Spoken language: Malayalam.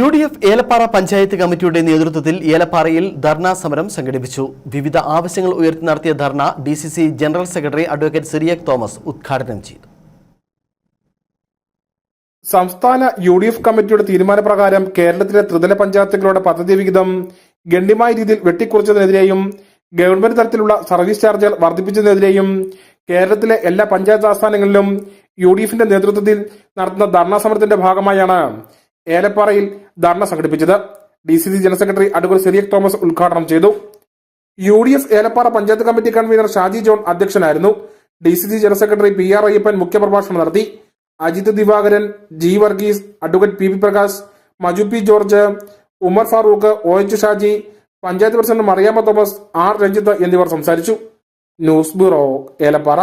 UDF ഏലപ്പാറ പഞ്ചായത്ത് കമ്മിറ്റിയുടെ നേതൃത്വത്തിൽ ഏലപ്പാറയിൽ ധർണാ സമരം സംഘടിപ്പിച്ചു. വിവിധ ആവശ്യങ്ങൾ ഉയർത്തി നടത്തിയ dharna DCC general secretary advocate Cyriac Thomas ഉദ്ഘാടനം ചെയ്തു. സംസ്ഥാന UDF കമ്മിറ്റിയുടെ തീരുമാനപ്രകാരം കേരളത്തിലെ ത്രിതല പഞ്ചായത്തുകളുടെ പദ്ധതി വിഹിതം ഗണ്യമായ രീതിയിൽ വെട്ടിക്കുറച്ചതിനെതിരെയും ഗവൺമെന്റ് തലത്തിലുള്ള സർവീസ് ചാർജുകൾ വർദ്ധിപ്പിച്ചതിനെതിരെയും കേരളത്തിലെ എല്ലാ പഞ്ചായത്ത് ആസ്ഥാനങ്ങളിലും UDFന്റെ നേതൃത്വത്തിൽ നടത്തുന്ന ധർണാ സമരത്തിന്റെ ഭാഗമായാണ് ഏലപ്പാറയിൽ ധർണ സംഘടിപ്പിച്ചത്. DCC general secretary advocate Cyriac Thomas ഉദ്ഘാടനം ചെയ്തു. UDF Elappara panchayat committee convener Shaji John അധ്യക്ഷനായിരുന്നു. DCC general secretary PR Ayyappan മുഖ്യപ്രഭാഷണം നടത്തി. Ajith Divakaran, G Varghese, advocate PP Prakash, Maju P George, Umar Farooq, OH Shaji, panchayat president Mariyamma Thomas, R Ranjith എന്നിവർ സംസാരിച്ചു. News bureau, Elappara.